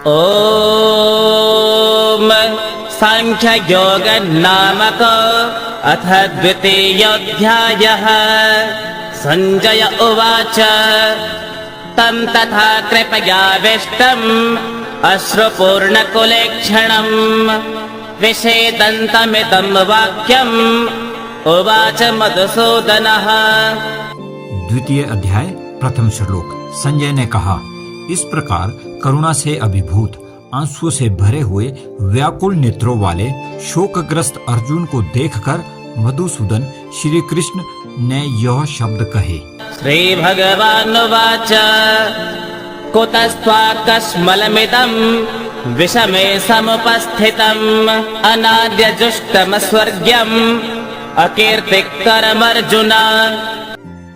ओम सांख्य योग नामक अथ द्वितीयोऽध्यायः। संजय उवाच तं तथा कृपयाविष्टम् अश्रुपूर्णकुलेक्षणम् विषेदन्तमिदं वाक्यम् उवाच मधुसूदनः। द्वितीय अध्याय प्रथम श्लोक। संजय ने कहा, इस प्रकार करुणा से अभिभूत आंसुओं से भरे हुए व्याकुल नेत्रों वाले शोकग्रस्त अर्जुन को देखकर मधुसूदन श्री कृष्ण ने यह शब्द कहे। श्री भगवानुवाच कुतस्त्वाकस्मलमिदं विषमे समुपस्थितम् अनाद्यजुष्टमस्वर्ग्यम् अकीर्तिकरमर्जुन।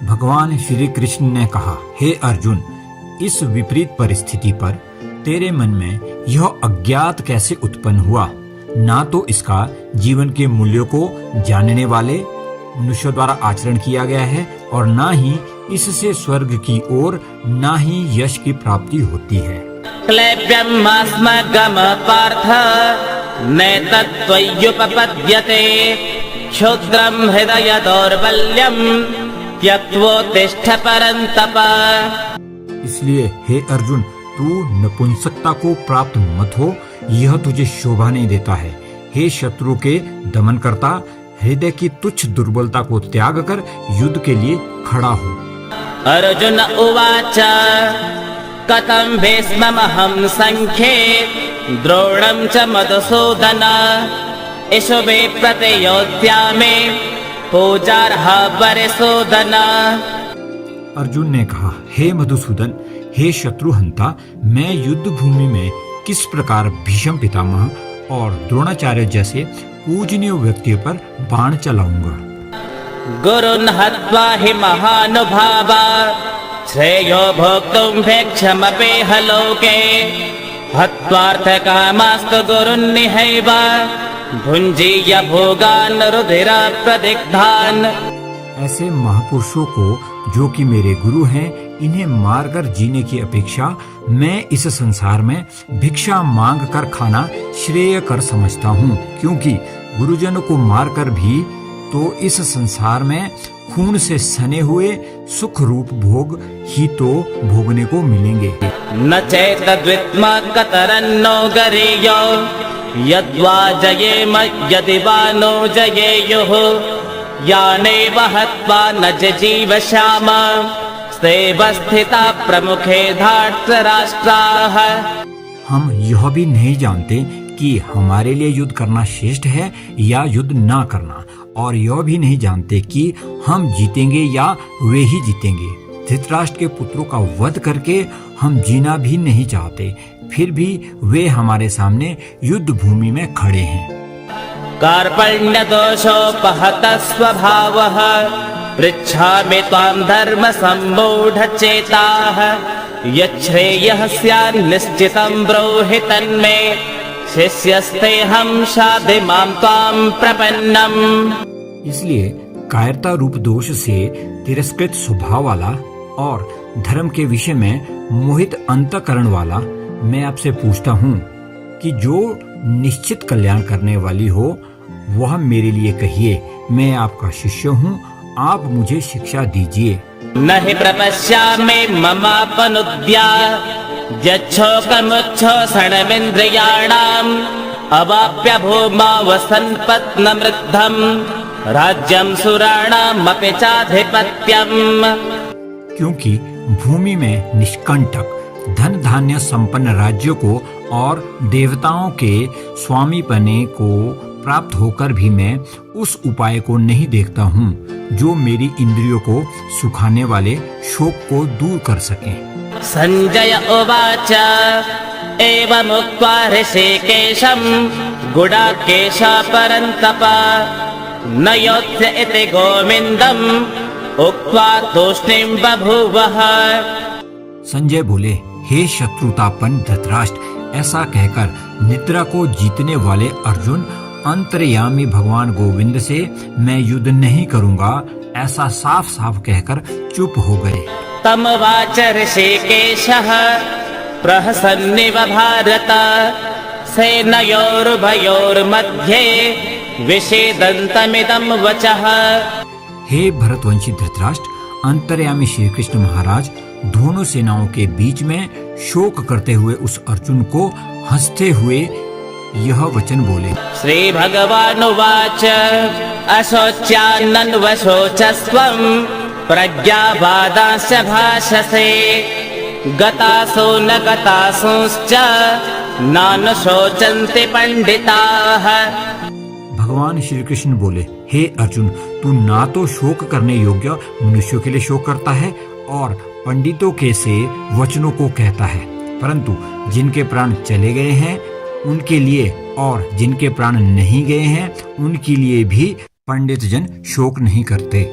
भगवान श्री कृष्ण ने कहा, हे अर्जुन, इस विपरीत परिस्थिति पर तेरे मन में यह अज्ञात कैसे उत्पन्न हुआ? ना तो इसका जीवन के मूल्यों को जानने वाले मनुष्यों द्वारा आचरण किया गया है और ना ही इससे स्वर्ग की ओर ना ही यश की प्राप्ति होती है। क्लैप्यमास्मगम पार्थ नैतत्त्वय्युपपद्यते क्षुद्रं हृदय दौर्बल्यं त्यक्त्वोत्तिष्ठ परन्तप। इसलिए हे अर्जुन, तू नपुंसकता को प्राप्त मत हो, यह तुझे शोभा नहीं देता है। हे शत्रु के दमन करता, हृदय की तुच्छ दुर्बलता को त्याग कर युद्ध के लिए खड़ा हो। अर्जुन उवाच कथं भीष्ममहं संख्ये द्रोणं च मधुसूदन इषुवे प्रतियोत्स्यामि पूजार्हा परिसूदन। अर्जुन ने कहा, हे मधुसूदन, हे शत्रुहंता, मैं युद्ध भूमि में किस प्रकार भीष्म पितामह और द्रोणाचार्य जैसे पूजनीय व्यक्तियों पर बाण चलाऊंगा। गुरुन् हत्वा हि महानुभावा श्रेयो भोक्तुं भेक्षमपेह लोके हत्वार्थकामास्तु गुरुन्निहैव भुञ्जीय भोगान् रुधिरप्रदिग्धान्। ऐसे महापुरुषों को, जो कि मेरे गुरु हैं, इन्हें मारकर जीने की अपेक्षा मैं इस संसार में भिक्षा मांग कर खाना श्रेयकर समझता हूँ, क्योंकि गुरुजनों को मारकर भी तो इस संसार में खून से सने हुए सुख रूप भोग ही तो भोगने को मिलेंगे। न चेतद्विद्मा कतरन्नो गरेयो यद्वा जयेम यदि वा नो जयेयुः यानेव हत्वा न जीवश्याम स्थिता प्रमुखे धार्तराष्ट्राः। हम यह भी नहीं जानते कि हमारे लिए युद्ध करना श्रेष्ठ है या युद्ध ना करना, और यह भी नहीं जानते कि हम जीतेंगे या वे ही जीतेंगे। धृतराष्ट्र के पुत्रों का वध करके हम जीना भी नहीं चाहते, फिर भी वे हमारे सामने युद्ध भूमि में खड़े हैं। कार्पण्यदोषोपहतः स्वभावः पृच्छामि त्वां धर्म सम्मूढचेताः यच्छ्रेयः स्यान्निश्चितं ब्रूहि तन्मे शिष्यस्तेऽहं शाधि मां त्वां प्रपन्नम्। इसलिए कायरता रूप दोष से तिरस्कृत स्वभाव वाला और धर्म के विषय में मोहित अंतःकरण वाला मैं आपसे पूछता हूँ कि जो निश्चित कल्याण करने वाली हो वह मेरे लिए कहिए। मैं आपका शिष्य हूँ, आप मुझे शिक्षा दीजिए। न हि प्रपश्यामि ममापनुद्या यच्छोकमुच्छोषणमिन्द्रियाणाम् अवाप्य भूमा वसन्पत्नमृद्धम् राज्यं सुराणामपि चाधिपत्यम्। क्योंकि भूमि में निष्कंटक धन धान्य संपन्न राज्यों को और देवताओं के स्वामी पने को प्राप्त होकर भी मैं उस उपाय को नहीं देखता हूँ जो मेरी इंद्रियों को सुखाने वाले शोक को दूर कर सके। संजय उवाच एवमुक्त्वा ऋषिकेशं गुडाकेशा परन्तप न योत्स्य इति गोविन्दम् उक्त्वा तूष्णीं बभूवः। संजय बोले, हे शत्रुतापन धृतराष्ट्र, ऐसा कहकर निद्रा को जीतने वाले अर्जुन अंतर्यामी भगवान गोविंद से मैं युद्ध नहीं करूंगा ऐसा साफ साफ कहकर चुप हो गए। तमवाच ऋषिकेशः प्रहसन्निव भारत सेनयोरुभयोर्मध्ये विषेदन्तमिदं वचः। हे भरतवंशी धृतराष्ट्र, अंतर्यामी श्री कृष्ण महाराज दोनों सेनाओं के बीच में शोक करते हुए उस अर्जुन को हंसते हुए यह वचन बोले। श्री भगवानुवाच अशोच्यान्नन्वशोचस्त्वं प्रज्ञावादांश्च भाषसे गतासो न गतासोश्च नानुशोचन्ति पंडिताः। भगवान श्री कृष्ण बोले, हे अर्जुन, तू ना तो शोक करने योग्य मनुष्यों के लिए शोक करता है और पंडितों के से वचनों को कहता है, परंतु जिनके प्राण चले गए हैं उनके लिए और जिनके प्राण नहीं गए हैं उनके लिए भी पंडित जन शोक नहीं करते।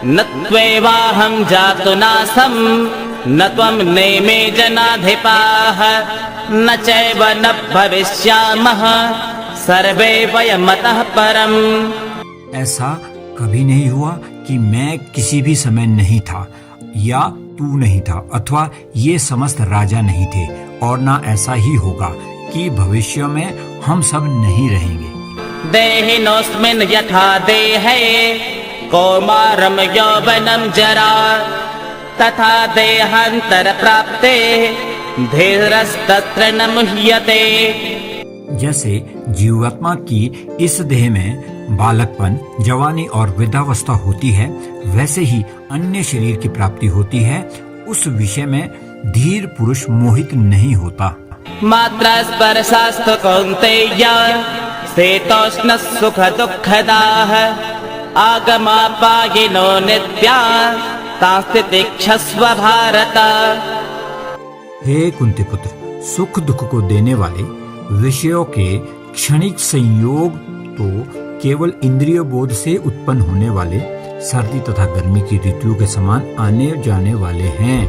न त्वेवाहं जातु नासं न त्वं नेमे जनाधिपाः न चैव न भविष्यामः सर्वे वयमतः परम्। ऐसा कभी नहीं हुआ कि मैं किसी भी समय नहीं था या तू नहीं था अथवा ये समस्त राजा नहीं थे, और ना ऐसा ही होगा कि भविष्य में हम सब नहीं रहेंगे। देहिनोऽस्मिन् यथा देहे कौमारं यौवनं जरा तथा देहान्तर प्राप्ते धीरस्तत्र न मुह्यते। जैसे जीवात्मा की इस देह में बालकपन, जवानी और वृद्धावस्था होती है, वैसे ही अन्य शरीर की प्राप्ति होती है। उस विषय में धीर पुरुष मोहित नहीं होता। मात्रा स्पर्शास्तु कौन्तेय शीतोष्ण सुख दुःखदाः आगमापायिनो नित्या तांस्ति तिक्षस्व भारत। हे कुंती पुत्र, सुख दुख को देने वाले विषयों के क्षणिक संयोग तो केवल इंद्रिय बोध से उत्पन्न होने वाले सर्दी तथा गर्मी की ऋतुओं के समान आने जाने वाले हैं।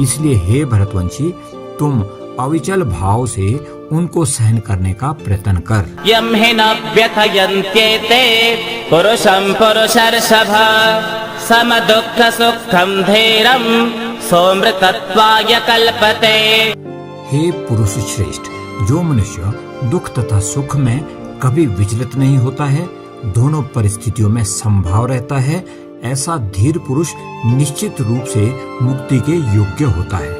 इसलिए हे भरतवंशी, तुम अविचल भाव से उनको सहन करने का प्रयत्न कर। यं हि न व्यथयन्त्येते पुरुषं पुरुषर्षभ सम दुःख सुखं धीरं सोमृतत्वाय कल्पते। हे पुरुष श्रेष्ठ, जो मनुष्य दुख तथा सुख में कभी विचलित नहीं होता है, दोनों परिस्थितियों में समभाव रहता है, ऐसा धीर पुरुष निश्चित रूप से मुक्ति के योग्य होता है।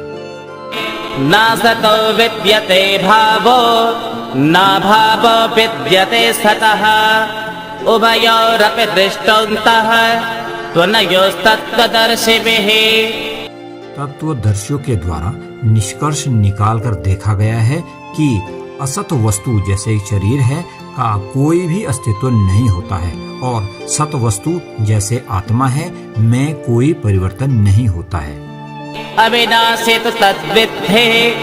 ना सतो विद्यते भावो ना भावो विद्यते सतः उभयोरपि दृष्टोऽन्तः त्वनयोस्तत्त्वदर्शिभिः। तत्वदर्शियों के द्वारा निष्कर्ष निकालकर देखा गया है कि असत वस्तु जैसे शरीर है का कोई भी अस्तित्व नहीं होता है, और सत वस्तु जैसे आत्मा है में कोई परिवर्तन नहीं होता है। अविनाशी तु तद्विद्धि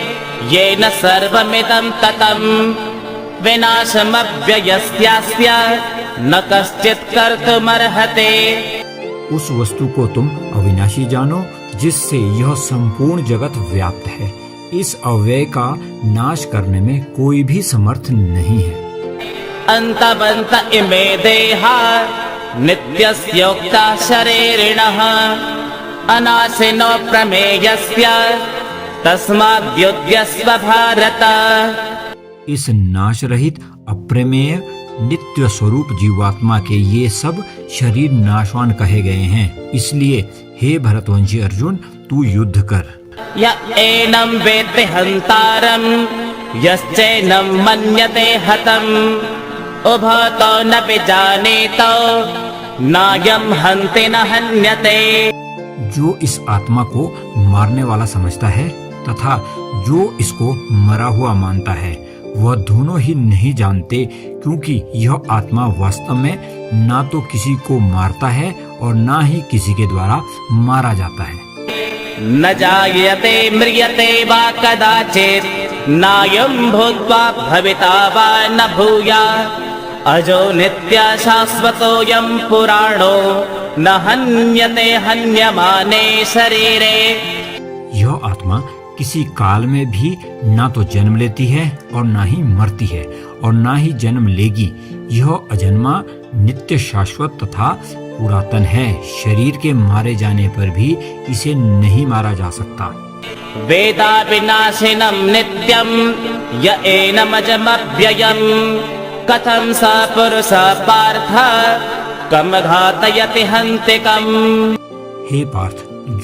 येन सर्वमिदं ततं विनाशमव्ययस्यास्य न कश्चित् कर्तुमर्हते। उस वस्तु को तुम अविनाशी जानो जिससे यह संपूर्ण जगत व्याप्त है। इस अव्यय का नाश करने में कोई भी समर्थ नहीं है। अन्तवन्त इमे देहा नित्यस्योक्ता शरीरिणः अनाशिनो प्रमेयस्य तस्माद्युध्यस्व भारत। इस नाश रहित अप्रमेय नित्य स्वरूप जीवात्मा के ये सब शरीर नाशवान कहे गए हैं। इसलिए हे भरतवंशी अर्जुन, तू युद्ध कर। य एनं वेत्ति हन्तारं यश्चैनं मन्यते हतम् उभतो न विजानीतो नायं हन्ति न हन्यते। जो इस आत्मा को मारने वाला समझता है तथा जो इसको मरा हुआ मानता है, वह दोनों ही नहीं जानते, क्योंकि यह आत्मा वास्तव में ना तो किसी को मारता है और ना ही किसी के द्वारा मारा जाता है। न जायते म्रियते वा कदाचित् नायं भूत्वा भविता वा न भूयात् अजो नित्य शाश्वतोऽयं पुराणो न हन्यते हन्यमाने शरीरे। यह आत्मा किसी काल में भी ना तो जन्म लेती है और ना ही मरती है और ना ही जन्म लेगी। यह अजन्मा, नित्य, शाश्वत तथा पुरातन है। शरीर के मारे जाने पर भी इसे नहीं मारा जा सकता। वेदा विनाशिनं नित्यं य एनमजमव्ययम् कथं स पुरुष पार्थ कम घातयति हन्तिकम्। हे पार्थ,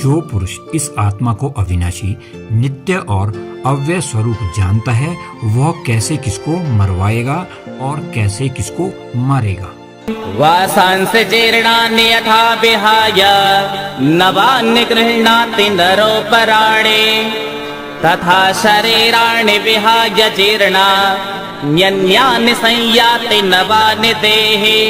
जो पुरुष इस आत्मा को अविनाशी, नित्य और अव्यय स्वरूप जानता है, वह कैसे किसको मरवाएगा और कैसे किसको मारेगा। वासांसि जीर्णानि यथा विहाय नवानि गृह्णाति नरोपराणि तथा शरीराणि विहाय जीर्णान्यन्यानि संयाति नवानि देहि।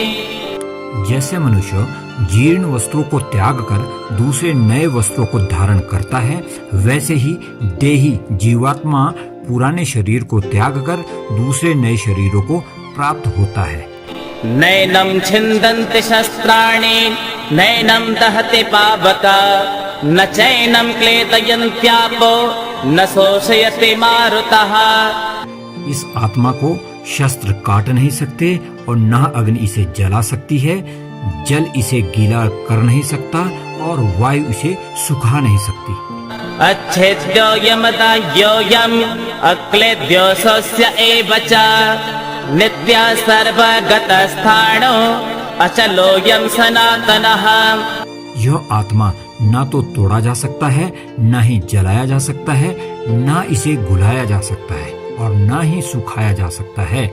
जैसे मनुष्य जीर्ण वस्त्रों को त्याग कर दूसरे नए वस्त्रों को धारण करता है, वैसे ही देही जीवात्मा पुराने शरीर को त्याग कर दूसरे नए शरीरों को प्राप्त होता है। नैनं छिन्दन्ति शस्त्राणि नैनं दहति पावका न चैनं क्लेदयन्त्यापो न शोषयति मारुतः। इस आत्मा को शस्त्र काट नहीं सकते और न अग्नि इसे जला सकती है, जल इसे गीला कर नहीं सकता और वायु इसे सुखा नहीं सकती। अच्छेद्यो यमदाह्योऽयम् अक्लेद्यो स्वस्य एव च नित्यः सर्वगतस्थाणो अचलोऽयं सनातनः। यह आत्मा न तो तोड़ा जा सकता है, न ही जलाया जा सकता है, न इसे गुलाया जा सकता है और न ही सुखाया जा सकता है।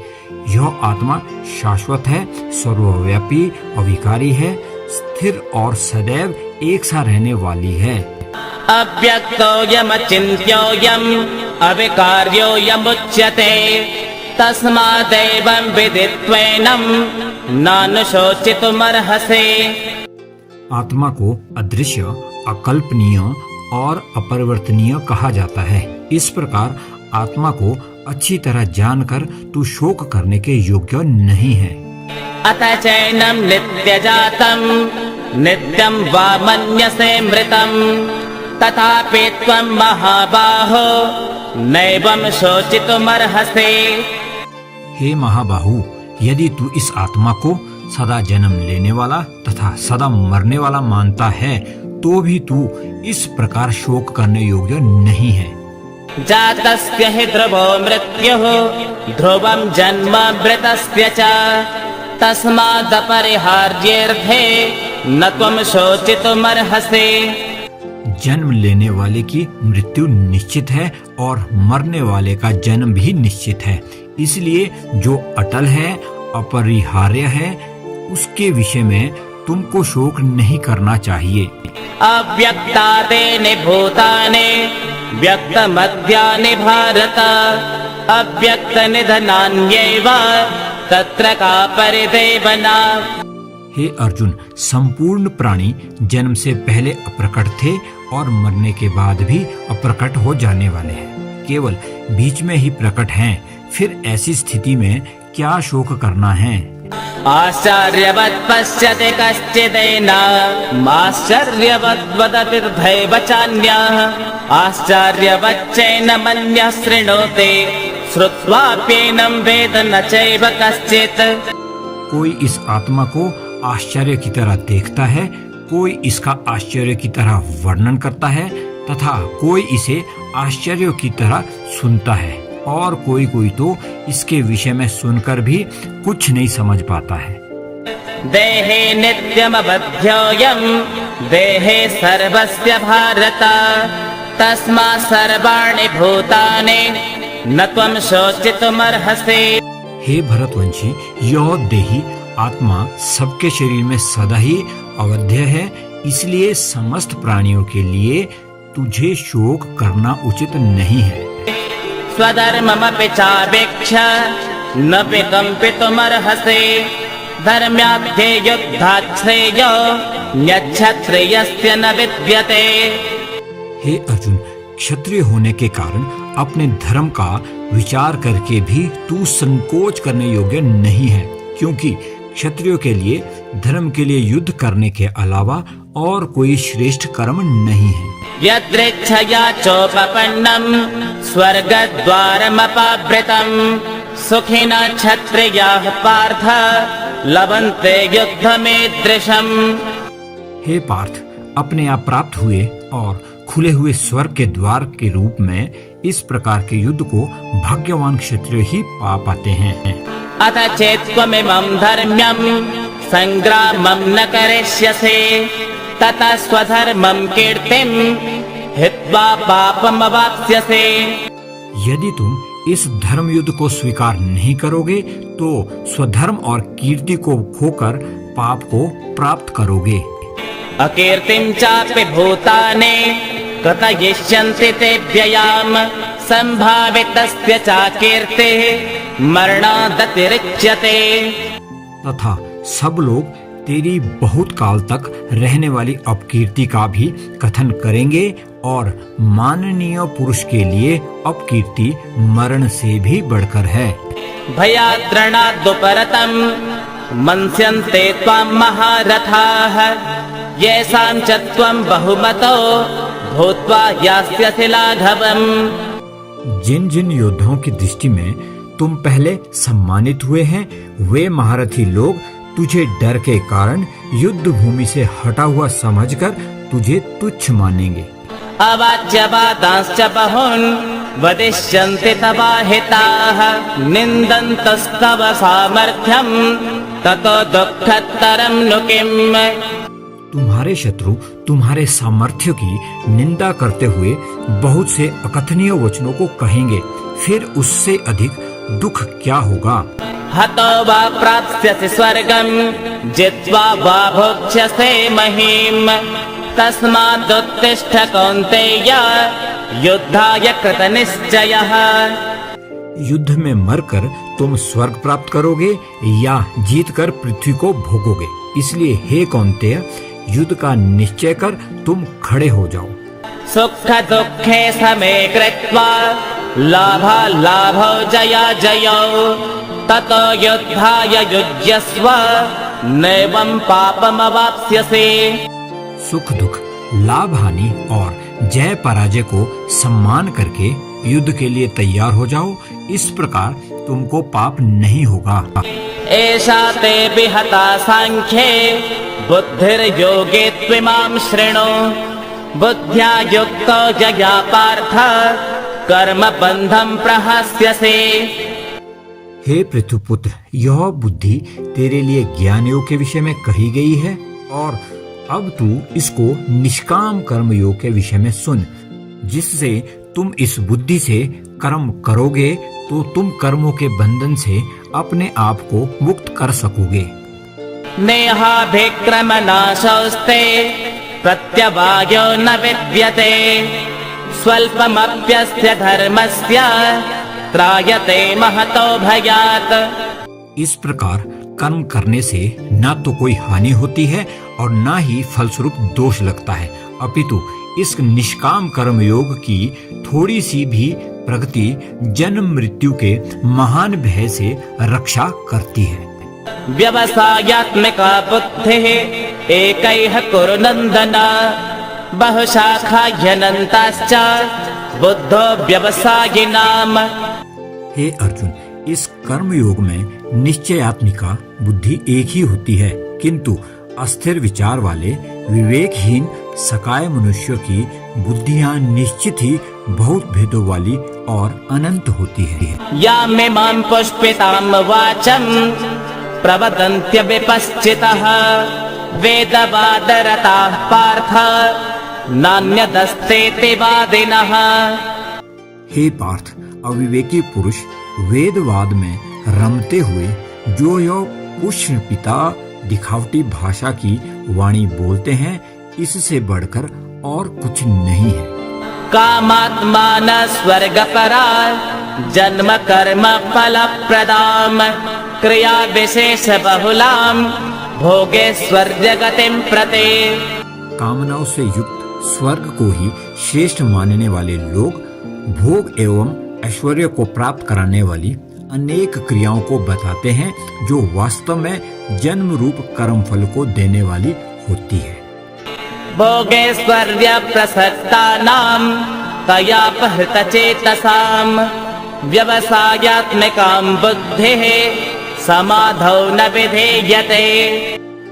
यह आत्मा शाश्वत है, सर्वव्यापी, अविकारी है, स्थिर और सदैव एक सा रहने वाली है। अव्यक्तोऽयमचिन्त्योऽयम् अविकार्योऽयमुच्यते तस्मादेवं विदित्वैनं नानुशोचितुमर्हसि। आत्मा को अदृश्य, अकल्पनीय और अपरिवर्तनीय कहा जाता है। इस प्रकार आत्मा को अच्छी तरह जानकर तू शोक करने के योग्य नहीं है। अत चैनं नित्यजातं नित्यं वा मन्यसे मृतं तथापि त्वं महाबाहो नैवं शोचितुमर्हसि। हे महाबाहु, यदि तू इस आत्मा को सदा जन्म लेने वाला तथा सदा मरने वाला मानता है, तो भी तू इस प्रकार शोक करने योग्य नहीं है। जातस्य हि ध्रुवो मृत्युः ध्रुवं जन्म मृतस्य च तस्मादपरिहार्येऽर्थे न त्वं शोचितुमर्हसि। जन्म लेने वाले की मृत्यु निश्चित है और मरने वाले का जन्म भी निश्चित है, इसलिए जो अटल है, अपरिहार्य है, उसके विषय में तुमको शोक नहीं करना चाहिए। अव्यक्तानि भूतानि व्यक्तमध्यानि भारत अव्यक्तनिधनान्येव तत्र का परिदेवना। हे अर्जुन, संपूर्ण प्राणी जन्म से पहले अप्रकट थे और मरने के बाद भी अप्रकट हो जाने वाले हैं, केवल बीच में ही प्रकट हैं। फिर ऐसी स्थिति में क्या शोक करना है। आश्चर्यवत् पश्यति कश्चिदेनामाश्चर्यवद् वदति तथैव चान्यः आश्चर्यवच्चैन मन्यः शृणोति श्रुत्वाप्येनं वेद न चैव कश्चित्। कोई इस आत्मा को आश्चर्य की तरह देखता है, कोई इसका आश्चर्य की तरह वर्णन करता है तथा कोई इसे आश्चर्य की तरह सुनता है और कोई कोई तो इसके विषय में सुनकर भी कुछ नहीं समझ पाता है। देहे नित्यमबध्योऽयं देहे सर्वस्य भारत तस्मात् सर्वाणि भूतानि न त्वं शोचितुमर्हसि। हे भरतवंशी, यह देही आत्मा सबके शरीर में सदा ही अवध्य है, इसलिए समस्त प्राणियों के लिए तुझे शोक करना उचित नहीं है। स्वधर्ममपि चावेक्ष्य न विकम्पितुमर्हसि धर्म्याध्ये युद्धात् श्रेयो न्यक्षत्रियस्य न विद्यते। हे अर्जुन, क्षत्रिय होने के कारण अपने धर्म का विचार करके भी तू संकोच करने योग्य नहीं है, क्योंकि क्षत्रियों के लिए धर्म के लिए युद्ध करने के अलावा और कोई श्रेष्ठ कर्म नहीं है। यदृच्छया चोपपन्नं स्वर्गद्वारमपावृतं सुखिनः क्षत्रियाः पार्थ लभन्ते युद्धमीदृशम्। हे पार्थ, अपने आप प्राप्त हुए और खुले हुए स्वर्ग के द्वार के रूप में इस प्रकार के युद्ध को भाग्यवान क्षत्रिय ही पा पाते हैं। अथ चेत्त्वमिमं धर्म्यं संग्रामं न करिष्यसे ततः स्वधर्मं कीर्तिं हित्वा पापमवाप्स्यसे। यदि तुम इस धर्म युद्ध को स्वीकार नहीं करोगे तो स्वधर्म और कीर्ति को खोकर पाप को प्राप्त करोगे। अकीर्तिं चापि भूतानि कथयिष्यन्ति ते व्ययाम् संभावितस्य चाकीर्तिः मरणादतिरिच्यते। तथा सब लोग तेरी बहुत काल तक रहने वाली अपकीर्ति का भी कथन करेंगे और माननीय पुरुष के लिए अपकीर्ति मरण से भी बढ़कर है। भयाद्रणादुपरतं मन्स्यन्ते त्वां महारथाः येषां च त्वं बहुमतो भूत्वा यास्यसि लाघवम्। जिन जिन योद्धाओं की दृष्टि में तुम पहले सम्मानित हुए हैं वे महारथी लोग तुझे डर के कारण युद्ध भूमि से हटा हुआ समझकर तुझे तुच्छ मानेंगे। अवाच्यवादांश्च बहून् वदिष्यन्ति तवाहिताः निन्दन्तस्तव सामर्थ्यं ततो दुःखतरं नु किम्। तुम्हारे शत्रु तुम्हारे सामर्थ्य की निंदा करते हुए बहुत से अकथनीय वचनों को कहेंगे, फिर उससे अधिक दुख क्या होगा। हतो वा प्राप्स्यसि स्वर्गं जित्वा वा भोक्ष्यसे महीम् तस्मादुत्तिष्ठ कौन्तेय युद्धाय कृतनिश्चयः। युद्ध में मरकर तुम स्वर्ग प्राप्त करोगे या जीतकर पृथ्वी को भोगोगे, इसलिए हे कौन्तेय युद्ध का निश्चय कर तुम खड़े हो जाओ। सुख दुःखे समे कृत्वा लाभालाभौ जया जयौ ततो युद्धाय युज्यस्व नैवं पापमवाप्स्यसे। सुख दुख लाभ हानि और जय पराजय को सम्मान करके युद्ध के लिए तैयार हो जाओ, इस प्रकार तुमको पाप नहीं होगा। एषा ते विहता सांख्ये बुद्धिर्योगे त्विमां शृणु बुद्ध्या युक्तो जया पार्थ कर्म बंधं प्रहास्यसे। हे पृथुपुत्र, यह बुद्धि तेरे लिए ज्ञान योग के विषय में कही गई है और अब तू इसको निष्काम कर्म योग के विषय में सुन, जिससे तुम इस बुद्धि से कर्म करोगे तो तुम कर्मों के बंधन से अपने आप को मुक्त कर सकोगे। नेहाभिक्रम नाशौस्ते प्रत्यवायो न विद्यते स्वल्पमप्यस्य धर्मस्य त्रायते महतो भयात्। इस प्रकार कर्म करने से न तो कोई हानि होती है और न ही फलस्वरूप दोष लगता है, अपितु इस निष्काम कर्म योग की थोड़ी सी भी प्रगति जन्म मृत्यु के महान भय से रक्षा करती है। व्यवसायात्मिका बुद्धिः एकैः कुरु नन्दन बहुशाखा ह्यनन्ताश्च बुद्धो व्यवसायिनाम्। हे अर्जुन, इस कर्म योग में निश्चयात्मिका बुद्धि एक ही होती है, किंतु अस्थिर विचार वाले विवेकहीन सकाय मनुष्य की बुद्धियां निश्चित ही बहुत भेदों वाली और अनंत होती है। यामिमां पुष्पितां वाचं प्रवदन्त्य विपश्चितः वेदवादरताः पार्थ नान्यदस्तेति वादिनः। हे पार्थ, अविवेकी पुरुष वेदवाद में रमते हुए जो यो पुष्पिता दिखावटी भाषा की वाणी बोलते हैं, इससे बढ़कर और कुछ नहीं है। कामात्मान स्वर्गपरा जन्म कर्म फल प्रदाम क्रिया विशेष बहुलाम भोगेश्वर जगतिम प्रते। कामनाओं से युक्त स्वर्ग को ही श्रेष्ठ मानने वाले लोग भोग एवं ऐश्वर्य को प्राप्त कराने वाली अनेक क्रियाओं को बताते हैं, जो वास्तव में जन्म रूप कर्म फल को देने वाली होती है। भोगेश्वर्य प्रसक्तानां तयापहृत चेतसाम व्यवसायात्मिकां बुद्धिः समाधौ न विधेयते।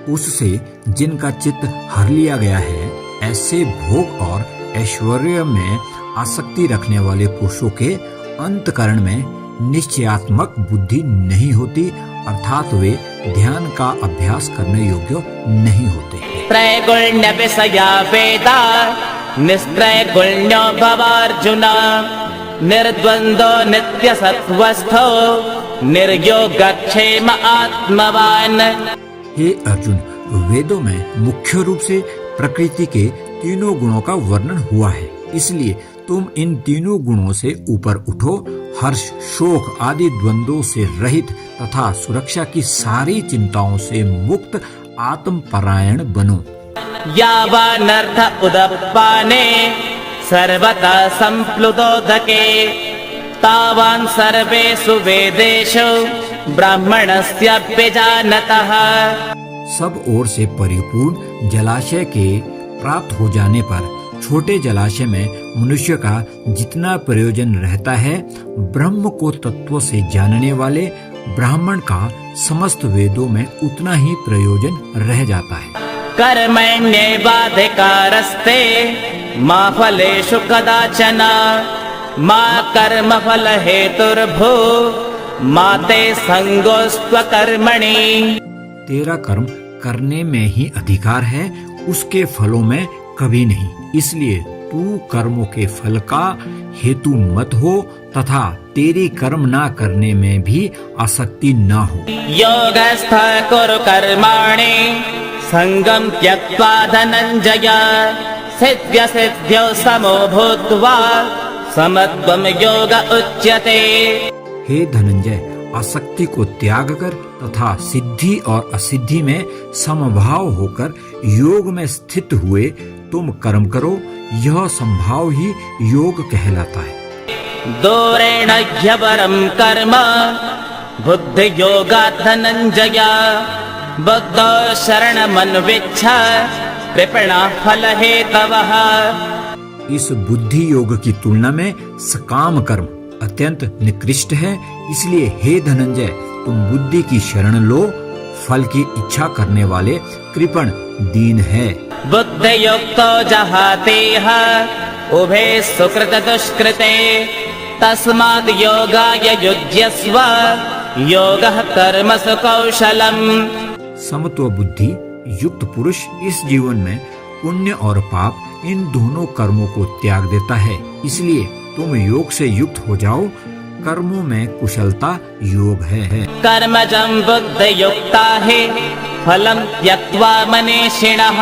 उससे जिनका चित्त हर लिया गया है, ऐसे भोग और ऐश्वर्य में आसक्ति रखने वाले पुरुषों के अंतकरण में निश्चयात्मक बुद्धि नहीं होती, अर्थात वे ध्यान का अभ्यास करने योग्य नहीं होते। त्रैगुण्य विषया वेदा निस्त्रैगुण्यो भवार्जुन निर्द्वन्द्वो नित्य सत्वस्थो निर्योगक्षेम आत्मवान। हे अर्जुन, वेदों में मुख्य रूप से प्रकृति के तीनों गुणों का वर्णन हुआ है, इसलिए तुम इन तीनों गुणों से ऊपर उठो, हर्ष शोक आदि द्वंद्वों से रहित तथा सुरक्षा की सारी चिंताओं से मुक्त आत्मपरायण बनो। यावानर्थ उदपाने सर्वथा संप्लुतोदके तावान् सर्वेषु वेदेषु ब्राह्मणस्याप्यजानतः। सब ओर से परिपूर्ण जलाशय के प्राप्त हो जाने पर छोटे जलाशय में मनुष्य का जितना प्रयोजन रहता है, ब्रह्म को तत्व से जानने वाले ब्राह्मण का समस्त वेदों में उतना ही प्रयोजन रह जाता है। कर्मण्येवाधिकारस्ते मा फलेषु कदाचन मा कर्मफल हेतुर्भू मा ते संगोस्त्वकर्मणि। तेरा कर्म करने में ही अधिकार है, उसके फलों में कभी नहीं, इसलिए तू कर्मों के फल का हेतु मत हो तथा तेरी कर्म ना करने में भी आसक्ति न हो। योगस्थ कुरु कर्माणि संगम त्यक्त्वा धनंजय सिद्ध्य सिद्ध्यौ समो भूत्वा समत्वम योग उच्यते। हे धनंजय, आसक्ति को त्याग कर तथा सिद्धि और असिद्धि में समभाव होकर योग में स्थित हुए तुम कर्म करो, यह संभाव ही योग कहलाता है। दूरेण ह्यवरम कर्म बुद्धि योगात् धनंजय बुद्धो शरणमन्विच्छ कृपणा फल हेतवः। इस बुद्धि योग की तुलना में सकाम कर्म अत्यंत निकृष्ट है, इसलिए हे धनंजय, तुम बुद्धि की शरण लो, फल की इच्छा करने वाले कृपण दीन है। बुद्धि युक्तो जहातेह उभे सुकृत दुष्कृते तस्माद् योगाय युज्यस्व योगः कर्मसु कौशलम्। समत्व बुद्धि युक्त पुरुष इस जीवन में पुण्य और पाप इन दोनों कर्मों को त्याग देता है, इसलिए तुम योग से युक्त हो जाओ, कर्मों में कुशलता योग है। कर्मजं बुद्धि युक्ता हि फलं त्यक्त्वा मनीषिणः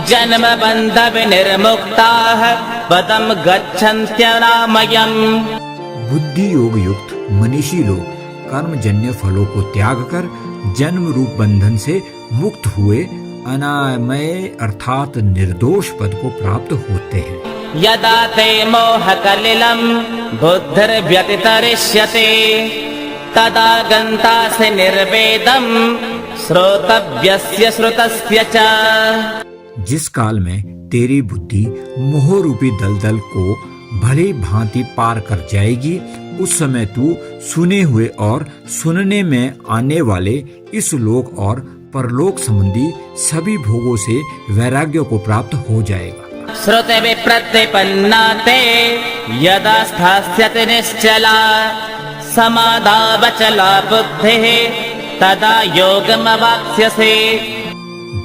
जन्म बन्ध विनिर्मुक्ताः पदं गच्छन्त्यनामयम्। बुद्धि योग युक्त मनीषी लोग कर्मजन्य फलों को त्याग कर जन्म रूप बंधन से मुक्त हुए अनामय अर्थात निर्दोष पद को प्राप्त होते हैं। यदा ते मोहकलिलं बुद्धिर्व्यतितरिष्यते तदा गन्तासि निर्वेदं श्रोतव्यस्य श्रुतस्य च। जिस काल में तेरी बुद्धि मोह रूपी दलदल को भली भांति पार कर जाएगी, उस समय तू सुने हुए और सुनने में आने वाले इस लोक और परलोक संबंधी सभी भोगों से वैराग्य को प्राप्त हो जाएगा। श्रुति विप्रतिपन्ना ते यदा स्थास्यति निश्चला समाधावचला बुद्धिः तदा योगमवाप्स्यसि।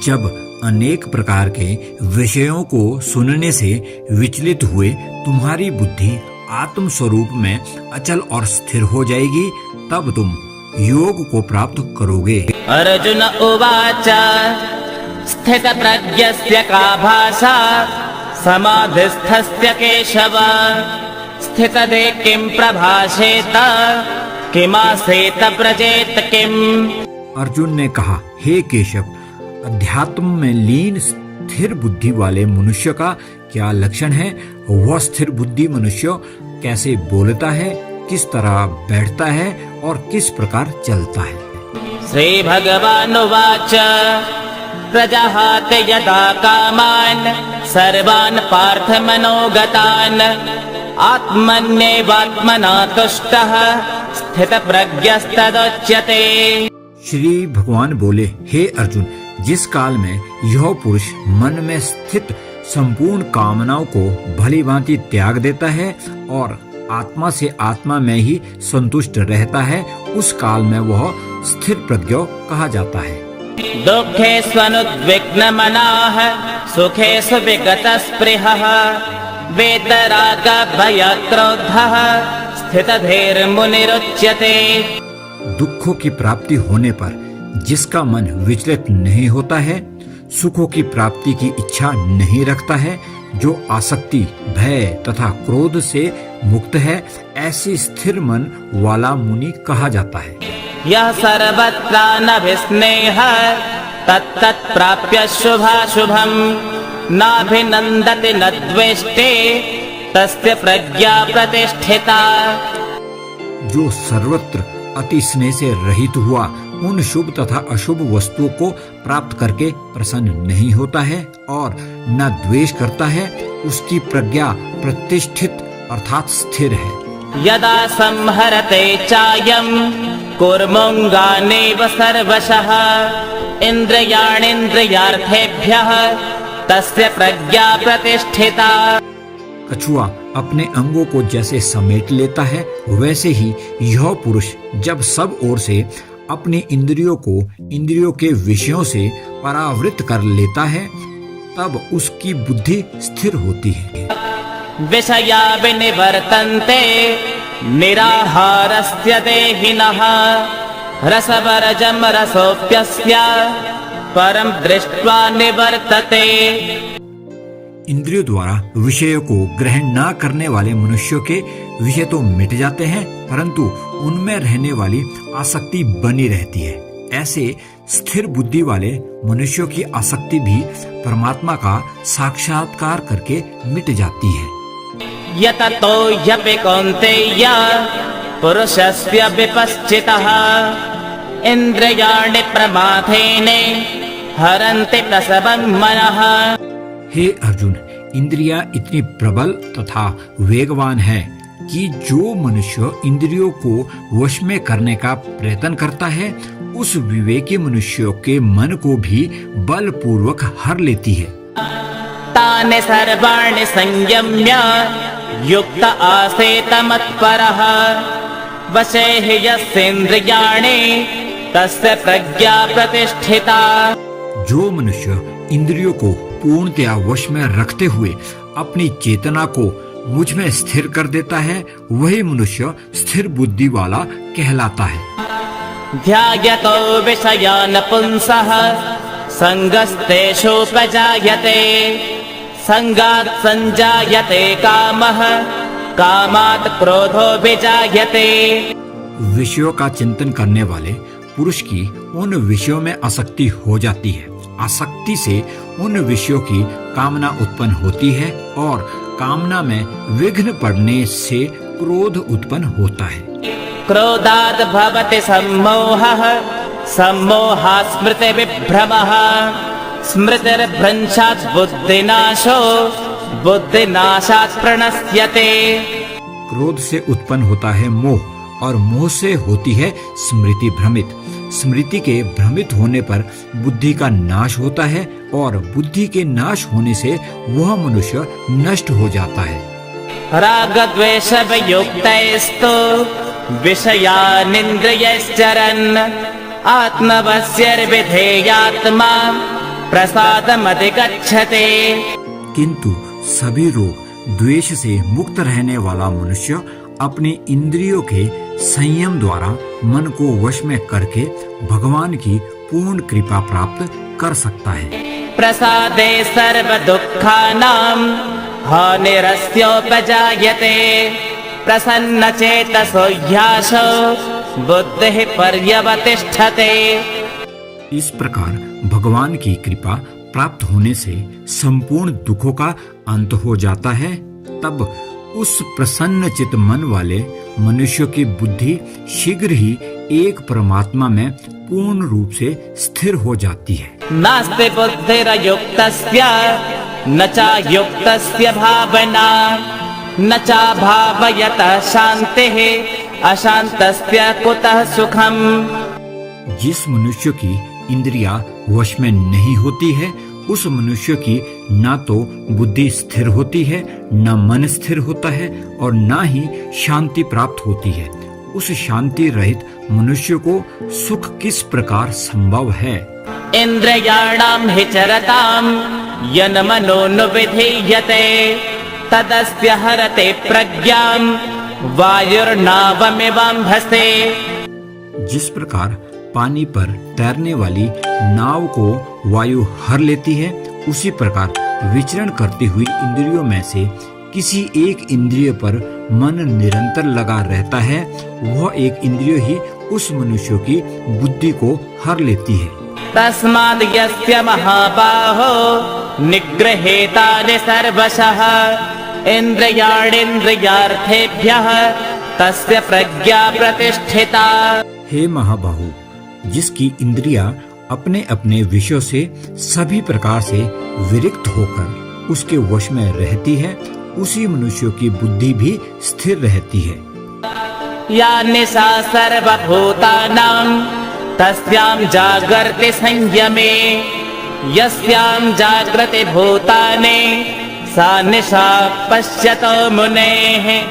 जब अनेक प्रकार के विषयों को सुनने से विचलित हुए तुम्हारी बुद्धि आत्म स्वरूप में अचल और स्थिर हो जाएगी, तब तुम योग को प्राप्त करोगे। अर्जुन उवाच स्थित प्रज्ञस्य का भाषा समाधिस्थस्य केशव स्थितदे किं प्रभाषेत किमासेत व्रजेत किम। अर्जुन ने कहा, हे केशव, अध्यात्म में लीन स्थिर बुद्धि वाले मनुष्य का क्या लक्षण है? वह स्थिर बुद्धि मनुष्य कैसे बोलता है, किस तरह बैठता है और किस प्रकार चलता है? श्री भगवानुवाच प्रजहाति यदा कामान् सर्वान् पार्थ मनोगतान् आत्मन्येवात्मना तुष्टः स्थित प्रज्ञस्तदुच्यते। श्री भगवान बोले, हे अर्जुन, जिस काल में यह पुरुष मन में स्थित संपूर्ण कामनाओं को भली भांति त्याग देता है और आत्मा से आत्मा में ही संतुष्ट रहता है, उस काल में वह स्थिर प्रज्ञ कहा जाता है। दुःखे स्वनुद्विग्नमनाः सुखेषु विगतस्पृहः वेतरागभयक्रोधः स्थितधीर्मुनिरुच्यते। दुखों की प्राप्ति होने पर जिसका मन विचलित नहीं होता है, सुखों की प्राप्ति की इच्छा नहीं रखता है, जो आसक्ति, भय तथा क्रोध से मुक्त है, ऐसी स्थिर मन वाला मुनि कहा जाता है। यः सर्वत्रानभिस्नेहः तत्तत् प्राप्य शुभाशुभम् नाभिनन्दति न द्वेष्टे तस्य प्रज्ञा प्रतिष्ठिता। जो सर्वत्र अति स्नेह से रहित हुआ उन शुभ तथा अशुभ वस्तुओं को प्राप्त करके प्रसन्न नहीं होता है और न द्वेष करता है, उसकी प्रज्ञा प्रतिष्ठित अर्थात स्थिर है। यदा संहरते चायं कूर्मोऽङ्गानेव सर्वशः इन्द्रियाणीन्द्रियार्थेभ्यः तस्य प्रज्ञा प्रतिष्ठिता। कछुआ अपने अंगों को जैसे समेट लेता है, वैसे ही यह पुरुष जब सब ओर से अपनी इंद्रियों को इंद्रियों के विषयों से परावृत कर लेता है, तब उसकी बुद्धि स्थिर होती है। विषया विनिवर्तन्ते निराहारस्य देहिनः रसवर्जं रसोऽप्यस्य परं दृष्ट्वा निवर्तते। इंद्रियों द्वारा विषयों को ग्रहण न करने वाले मनुष्यों के विषय तो मिट जाते हैं, परंतु उनमें रहने वाली आसक्ति बनी रहती है। ऐसे स्थिर बुद्धि वाले मनुष्यों की आसक्ति भी परमात्मा का साक्षात्कार करके मिट जाती है। यततो ह्यपि कौन्तेय पुरुषस्य विपश्चितः इन्द्रियाणि प्रमाथेन हरन्ति प्रसवं मनः। हे अर्जुन, इंद्रियां इतनी प्रबल तथा वेगवान है कि जो मनुष्य इंद्रियों को वश में करने का प्रयत्न करता है, उस विवेकी मनुष्यों के मन को भी बलपूर्वक हर लेती है। तानि सर्वाणि संयम्य युक्त आसेत मत्परः वशे हि यस्येन्द्रियाणि तस्य प्रज्ञा प्रतिष्ठिता। जो मनुष्य इंद्रियों को पूर्णतया वश में रखते हुए अपनी चेतना को मुझ में स्थिर कर देता है, वही मनुष्य स्थिर बुद्धि वाला कहलाता है। ध्यायतो विषयान् पुंसः संगस्तेषोपजायते संगात् संजायते कामः कामात् क्रोधो विजायते। विषयों का चिंतन करने वाले पुरुष की उन विषयों में आसक्ति हो जाती है, आसक्ति से उन विषयों की कामना उत्पन्न होती है और कामना में विघ्न पड़ने से क्रोध उत्पन्न होता है। क्रोधात् भवति सम्मोहः सम्मोहात् स्मृति विभ्रमः स्मृतिर्भ्रंशात् बुद्धिनाशो बुद्धिनाशात् प्रणश्यते। क्रोध से उत्पन्न होता है मोह और मोह से होती है स्मृति भ्रमित। स्मृति के भ्रमित होने पर बुद्धि का नाश होता है और बुद्धि के नाश होने से वह मनुष्य नष्ट हो जाता है। राग द्वेष वियुक्तैस्तु विषयानिन्द्रियश्चरन् आत्मवश्यर्विधेयात्मा प्रसादमधिगच्छते। किंतु सभी रोग द्वेष से मुक्त रहने वाला मनुष्य अपनी इंद्रियों के संयम द्वारा मन को वश में करके भगवान की पूर्ण कृपा प्राप्त कर सकता है। प्रसादे सर्व दुःखानां हानिरस्योपजायते प्रसन्न चेतसो ह्याशो बुद्धिः पर्यवतिष्ठते। इस प्रकार भगवान की कृपा प्राप्त होने से संपूर्ण दुखों का अंत हो जाता है। तब उस प्रसन्न चित्त मन वाले मनुष्य की बुद्धि शीघ्र ही एक परमात्मा में पूर्ण रूप से स्थिर हो जाती है। नास्ति बुद्धिरयुक्तस्य न चायुक्तस्य भावना न चाभावयतः शान्तिः अशान्तस्य कुतः सुखम्। जिस मनुष्य की इंद्रियां वश में नहीं होती है, उस मनुष्य की ना तो बुद्धि स्थिर होती है, न मन स्थिर होता है और ना ही शांति प्राप्त होती है। उस शांति रहित मनुष्य को सुख किस प्रकार संभव है? इन्द्रियाणां हि चरतां यन मनो न विधीयते तदस्य हरते प्रज्ञां वायुर्नावमिवाम्भसे। जिस प्रकार पानी पर तैरने वाली नाव को वायु हर लेती है, उसी प्रकार विचरण करती हुई इंद्रियों में से किसी एक इंद्रिय पर मन निरंतर लगा रहता है, वह एक इंद्रिय ही उस मनुष्य की बुद्धि को हर लेती है। तस्माद् यस्य महाबाहो निग्रहेतानि सर्वशः इन्द्रियाणीन्द्रियार्थेभ्यः तस्य प्रज्ञा प्रतिष्ठिता। हे महाबाहु, जिसकी इंद्रियां अपने अपने विषयों से सभी प्रकार से विरक्त होकर उसके वश में रहती है, उसी मनुष्य की बुद्धि भी स्थिर रहती है। या निशा सर्वभूतानां तस्यां जागर्ति संयमे यस्यां जागृति भूतानि सा निशा पश्यतो मुनेः।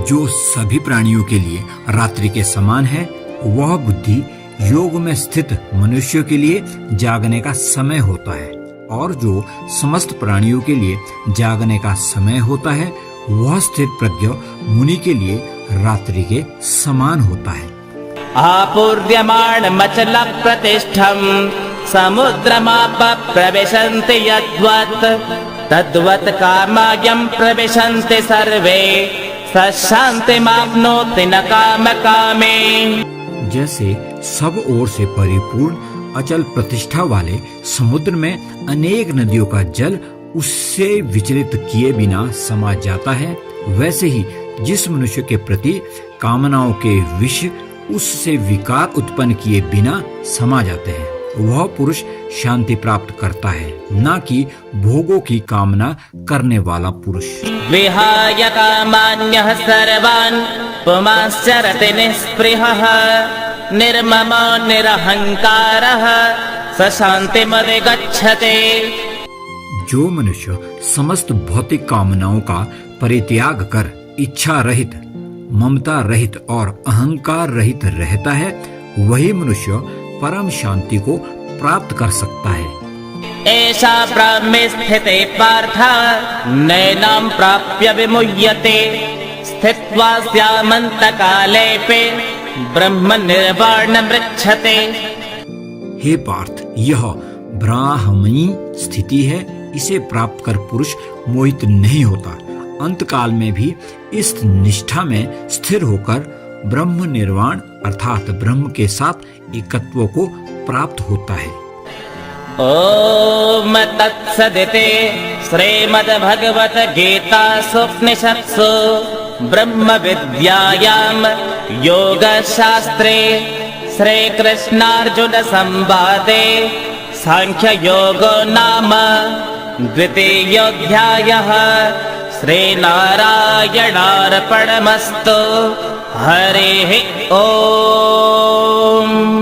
जो सभी प्राणियों के लिए रात्रि के समान है, वह बुद्धि योग में स्थित मनुष्य के लिए जागने का समय होता है, और जो समस्त प्राणियों के लिए जागने का समय होता है, वह स्थिर प्रज्ञ मुनि के लिए रात्रि के समान होता है। आपूर्यमाणमचल प्रतिष्ठं समुद्रमाप प्रविशन्ति यद्वत् तद्वत् कामायं प्रविशन्ति सर्वे स शान्तिमाप्नोति न कामकामे। जैसे सब ओर से परिपूर्ण अचल प्रतिष्ठा वाले समुद्र में अनेक नदियों का जल उससे विचलित किए बिना समा जाता है, वैसे ही जिस मनुष्य के प्रति कामनाओं के विष उससे विकार उत्पन्न किए बिना समा जाते हैं, वह पुरुष शांति प्राप्त करता है, न कि भोगों की कामना करने वाला पुरुष। विहाय कामान्यः सर्वान् पुमाश्चरति निःस्पृहः निर्ममो निरहंकारः स शान्तिमधिगच्छति। जो मनुष्य समस्त भौतिक कामनाओं का परित्याग कर इच्छा रहित, ममता रहित और अहंकार रहित रहता है, वही मनुष्य परम शांति को प्राप्त कर सकता है। एषा ब्रह्मे स्थिते पार्थ नैनां प्राप्य विमुह्यते स्थित्वा स्यामन्तकालेऽपि ब्रह्म निर्वाणमृच्छते। हे पार्थ, यह ब्राह्मणी स्थिति है, इसे प्राप्त कर पुरुष मोहित नहीं होता, अंतकाल में भी इस निष्ठा में स्थिर होकर ब्रह्म निर्वाण अर्थात ब्रह्म के साथ एकत्व को प्राप्त होता है। ओम तत्सदिति श्रीमद्भगवद्गीतासु उपनिषत्सु ब्रह्म विद्यायां योगशास्त्रे श्रीकृष्णार्जुन संवादे सांख्ययोगो नाम द्वितीयोऽध्यायः। श्रीनारायणार्पणमस्तु। हरिः ओम्।